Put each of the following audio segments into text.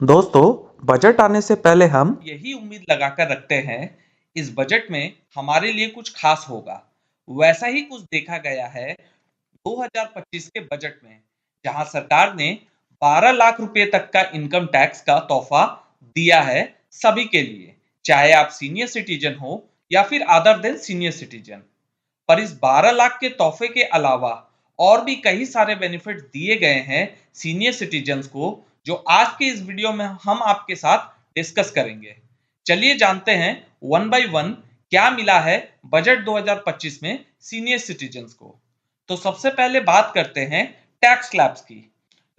दोस्तों, बजट आने से पहले हम यही उम्मीद लगाकर रखते हैं इस बजट में हमारे लिए कुछ खास होगा। वैसा ही कुछ देखा गया है 2025 के बजट में, जहां सरकार ने 12 लाख रुपए तक का इनकम टैक्स का तोहफा दिया है सभी के लिए, चाहे आप सीनियर सिटीजन हो या फिर अदर देन सीनियर सिटीजन। पर इस 12 लाख के तोहफे के अलावा और भी कई सारे बेनिफिट दिए गए हैं सीनियर सिटीजन्स को, जो आज के इस वीडियो में हम आपके साथ डिस्कस करेंगे। चलिए जानते हैं वन बाय वन क्या मिला है बजट 2025 में सीनियर सिटीजन्स को। तो सबसे पहले बात करते हैं टैक्स स्लैब्स की।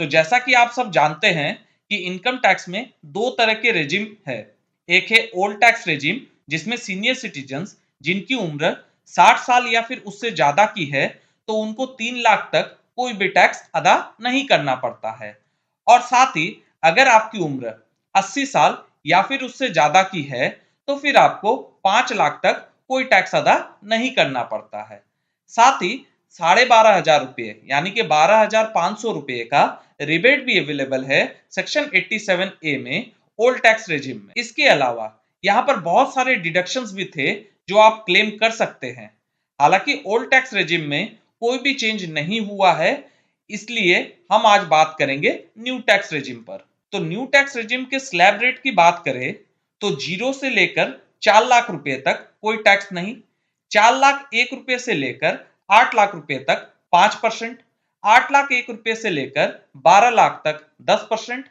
तो जैसा कि आप सब जानते हैं कि इनकम टैक्स में दो तरह के रेजिम है। एक है ओल्ड टैक्स रेजिम, जिसमें सीनियर सिटीजन्स जिनकी उम्र 60 साल या फिर उससे ज्यादा की है, तो उनको 3 लाख तक कोई भी टैक्स अदा नहीं करना पड़ता है। और साथ ही अगर आपकी उम्र 80 साल या फिर उससे ज्यादा की है, तो फिर आपको 5 लाख तक कोई टैक्स अदा नहीं करना पड़ता है। साथ ही 12,500 रुपये यानी कि 12,500 रुपये का रिबेट भी अवेलेबल है सेक्शन 87 ए में, ओल्ड टैक्स रेजिम में। इसके अलावा यहाँ पर बहुत सारे डिडक्शंस भी थे जो आप क्लेम कर सकते हैं। हालांकि ओल्ड टैक्स रेजिम में कोई भी चेंज नहीं हुआ है, इसलिए हम आज बात करेंगे न्यू टैक्स रेजिम पर। तो न्यू टैक्स रेजिम के स्लैब रेट की बात करें तो 0 से लेकर 4 लाख रुपए तक कोई टैक्स नहीं, 4 लाख 1 रुपए से लेकर 8 लाख रुपए तक 5%, 8 लाख 1 रुपए से लेकर 12 लाख तक 10%,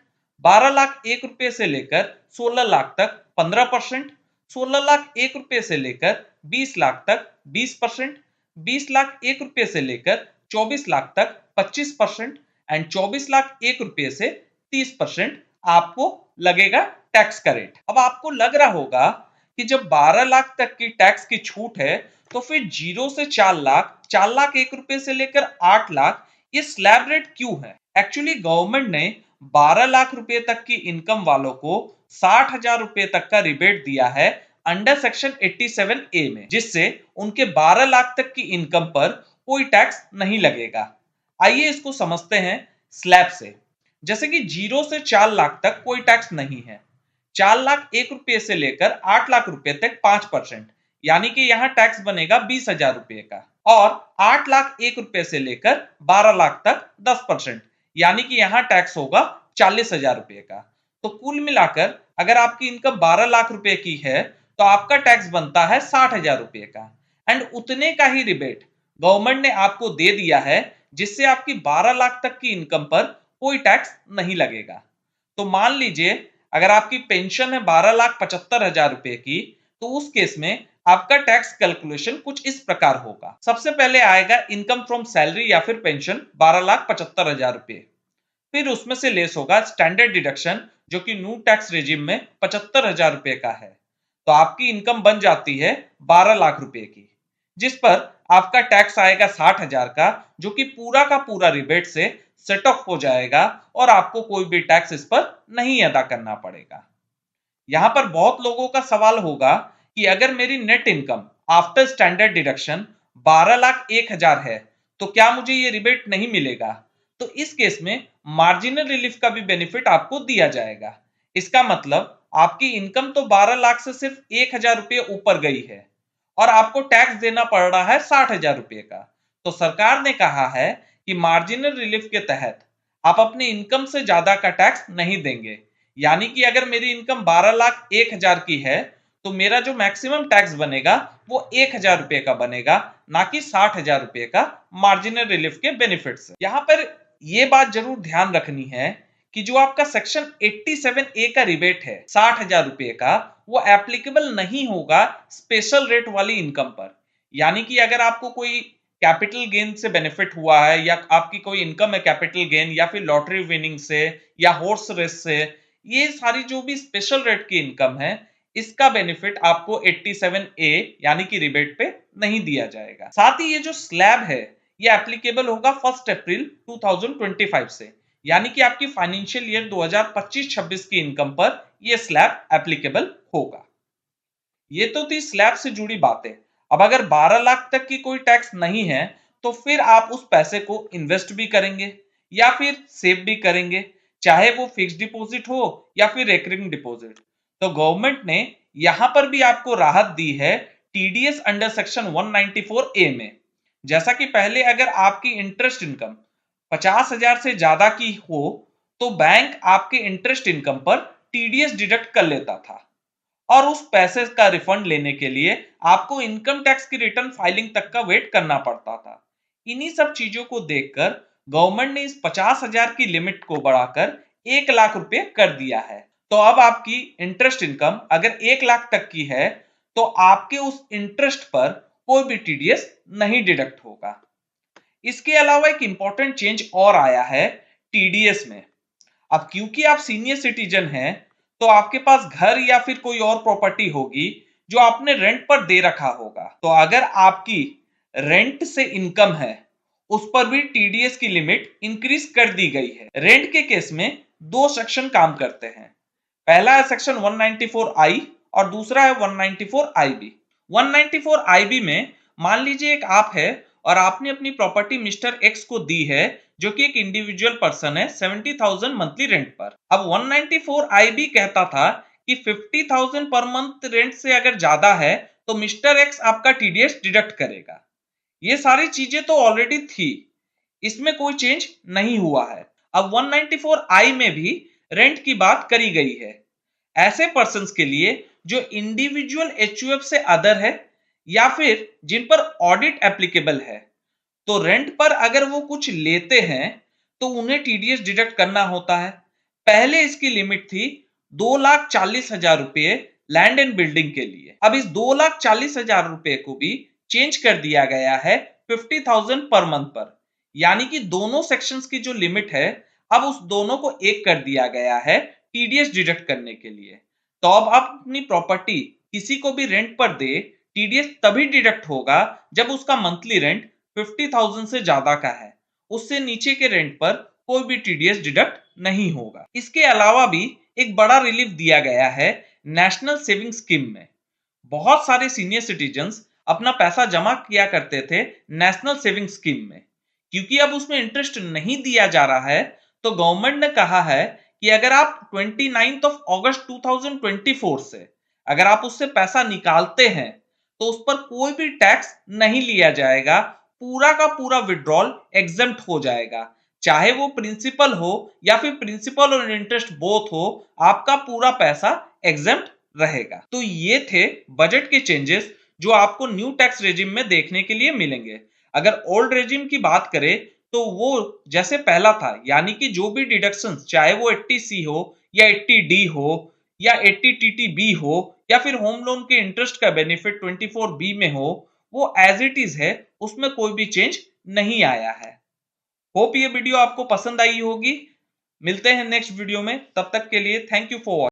12 लाख 1 रुपए से लेकर 16 लाख तक 15%, 16 लाख 1 रुपए से लेकर 20 लाख तक 20%, 20 लाख 1 रुपए से लेकर 24 लाख तक 25% एंड 24 लाख 1 रुपए से 30% आपको लगेगा टैक्स का रेट। अब आपको लग रहा होगा कि जब 12 लाख तक की टैक्स की छूट है, तो फिर 0 से 4 लाख, 4 लाख 1 रुपए से लेकर 8 लाख, ये स्लैब रेट क्यों है? एक्चुअली गवर्नमेंट ने 12 लाख रुपए तक की इनकम वालों को 60,000 रुपए तक का रिबेट दिया है अंडर सेक्शन 87 ए में, जिससे उनके 12 लाख तक की इनकम पर कोई टैक्स नहीं लगेगा। आइए इसको समझते हैं स्लैब से। जैसे कि 0 से 4 लाख तक कोई टैक्स नहीं है, 4 लाख 1 रुपए से लेकर 8 लाख रुपए तक 5%, यानी कि यहां टैक्स बनेगा 20,000 रुपए का। और 8 लाख 1 रुपए से लेकर 12 लाख तक 10%, यानी कि यहां टैक्स होगा 40,000 रुपए का। तो कुल मिलाकर अगर आपकी इनकम 12 लाख रुपए की है, तो आपका टैक्स बनता है 60,000 रुपए का। एंड उतने का ही रिबेट गवर्नमेंट ने आपको दे दिया है, जिससे आपकी 12 लाख तक की इनकम पर कोई टैक्स नहीं लगेगा। तो मान लीजिए अगर आपकी पेंशन है 12,75,000 रुपए की, तो उस केस में आपका टैक्स कैलकुलेशन कुछ इस प्रकार होगा। सबसे पहले आएगा इनकम फ्रॉम सैलरी या फिर पेंशन 12,75,000 रुपए, फिर उसमें से लेस होगा स्टैंडर्ड डिडक्शन, जो कि न्यू टैक्स रेजिम में 75,000 रुपए का है। तो आपकी इनकम बन जाती है 12 लाख रुपए की, जिस पर आपका टैक्स आएगा 60,000 का, जो कि पूरा का पूरा रिबेट से सेट ऑफ हो जाएगा और आपको कोई भी टैक्स इस पर नहीं अदा करना पड़ेगा। यहां पर बहुत लोगों का सवाल होगा कि अगर मेरी net income after standard deduction 12 lakh 1,000 है, तो क्या मुझे ये रिबेट नहीं मिलेगा? तो इस केस में मार्जिनल रिलीफ का भी बेनिफिट आपको दिया जाएगा। इसका मतलब आपकी इनकम तो 12 लाख से सिर्फ 1,000 रुपये ऊपर गई है और आपको टैक्स देना पड़ रहा है 60,000 रुपये का। तो सरकार ने कहा है कि मार्जिनल रिलीफ के तहत आप अपनी इनकम से ज्यादा का टैक्स नहीं देंगे। यानी कि अगर मेरी इनकम 12 लाख 1,000 की है, तो मेरा जो मैक्सिमम टैक्स बनेगा वो 1,000 रुपए का बनेगा, ना कि 60,000 रुपए का मार्जिनल रिलीफ के बेनिफिट से। यहां पर यह बात जरूर ध्यान रखनी है कि जो आपका सेक्शन 87 ए का रिबेट है 60,000 रुपए का, वो एप्लीकेबल नहीं होगा स्पेशल रेट वाली इनकम पर। यानी कि अगर आपको कोई कैपिटल गेन से बेनिफिट हुआ है, या आपकी कोई इनकम है कैपिटल गेन या फिर लॉटरी विनिंग से या हॉर्स रेस से, ये सारी जो भी स्पेशल रेट की इनकम है, इसका बेनिफिट आपको 87 ए यानी कि रिबेट पे नहीं दिया जाएगा। साथ ही ये जो स्लैब है, ये एप्लीकेबल होगा 1 अप्रैल 2025 से, यानी कि आपकी फाइनेंशियल ईयर 2025-26 की इनकम पर यह स्लैब एप्लीकेबल होगा। ये तो थी स्लैब से जुड़ी बातें। अब अगर 12 लाख तक की कोई टैक्स नहीं है, तो फिर आप उस पैसे को इन्वेस्ट भी करेंगे या फिर सेव भी करेंगे, चाहे वो फिक्स्ड डिपॉजिट हो या फिर रेकरिंग डिपॉजिट। तो गवर्नमेंट ने यहां पर भी आपको राहत दी है टीडीएस अंडर सेक्शन 194A में। जैसा कि पहले अगर आपकी इंटरेस्ट इनकम 50,000 से ज्यादा की हो तो बैंक आपके इंटरेस्ट इनकम पर टीडीएस डिडक्ट कर लेता था और उस पैसे का रिफंड लेने के लिए आपको इनकम टैक्स की रिटर्न फाइलिंग तक का वेट करना पड़ता था। इन्हीं सब चीजों को देखकर गवर्नमेंट ने इस 50,000 की लिमिट को बढ़ाकर 1 लाख रुपए कर दिया है। तो अब आपकी इंटरेस्ट इनकम अगर 1 लाख तक की है तो आपके उस इंटरेस्ट पर कोई भी टीडीएस नहीं डिडक्ट होगा। इसके अलावा एक इंपॉर्टेंट चेंज और आया है टीडीएस में। अब क्योंकि आप सीनियर सिटीजन हैं तो आपके पास घर या फिर कोई और प्रॉपर्टी होगी जो आपने रेंट पर दे रखा होगा। तो अगर आपकी रेंट से इनकम है उस पर भी टीडीएस की लिमिट इंक्रीज कर दी गई है। रेंट के केस में दो सेक्शन काम करते हैं। पहला है सेक्शन 194I और दूसरा है 194IB। 194IB में मान लीजिए एक आप है और आपने अपनी प्रॉपर्टी मिस्टर एक्स को दी है जो कि एक इंडिविजुअल पर्सन है 70,000 मंथली रेंट पर। अब 194IB कहता था कि 50,000 पर मंथ रेंट से अगर ज्यादा है तो मिस्टर एक्स आपका टीडीएस डिडक्ट करेगा। ये सारी चीजें तो ऑलरेडी थी, इसमें कोई चेंज नहीं हुआ है। अब 194I में भी रेंट की बात करी गई है ऐसे पर्संस के लिए जो इंडिविजुअल एचयूएफ से अदर है या फिर जिन पर ऑडिट एप्लीकेबल है। तो रेंट पर अगर वो कुछ लेते हैं तो उन्हें टीडीएस डिडक्ट करना होता है। पहले इसकी लिमिट थी 2,40,000 रुपए लैंड एंड बिल्डिंग के लिए। अब इस 2,40,000 रुपए को भी चेंज कर दिया गया है 50,000 पर मंथ पर, यानी कि दोनों सेक्शंस की जो लिमिट है अब उस दोनों को एक कर दिया गया है टीडीएस डिडक्ट करने के लिए। तो अब आप अपनी प्रॉपर्टी किसी को भी रेंट पर दे, टीडीएस तभी डिडक्ट होगा जब उसका मंथली रेंट 50,000 से ज्यादा का है। उससे नीचे के रेंट पर कोई भी टीडीएस डिडक्ट नहीं होगा। इसके अलावा भी एक बड़ा रिलीफ दिया गया है नेशनल सेविंग स्कीम में। बहुत सारे सीनियर सिटीजन्स अपना पैसा जमा किया करते थे नेशनल सेविंग स्कीम में। क्योंकि अब उसमें इंटरेस्ट नहीं दिया जा रहा है तो गवर्नमेंट ने कहा है कि अगर आप 29 अगस्त 2024 से अगर आप उससे पैसा निकालते हैं तो उस पर कोई भी टैक्स नहीं लिया जाएगा। पूरा का पूरा विड्रॉल एग्जम्प्ट हो जाएगा, चाहे वो प्रिंसिपल हो या फिर प्रिंसिपल और इंटरेस्ट बोथ हो, आपका पूरा पैसा एग्जम्प्ट रहेगा। तो ये थे बजट के चेंजेस जो आपको न्यू टैक्स रेजिम में देखने के लिए मिलेंगे। अगर ओल्ड रेजिम की बात करें तो वो जैसे पहला था, यानी कि जो भी डिडक्शंस चाहे वो 80C हो या 80D हो या 80TTB हो या फिर होम लोन के इंटरेस्ट का बेनिफिट 24B में हो, वो एज इट इज है, उसमें कोई भी चेंज नहीं आया है। होप ये वीडियो आपको पसंद आई होगी। मिलते हैं नेक्स्ट वीडियो में, तब तक के लिए थैंक यू फॉर वॉचिंग।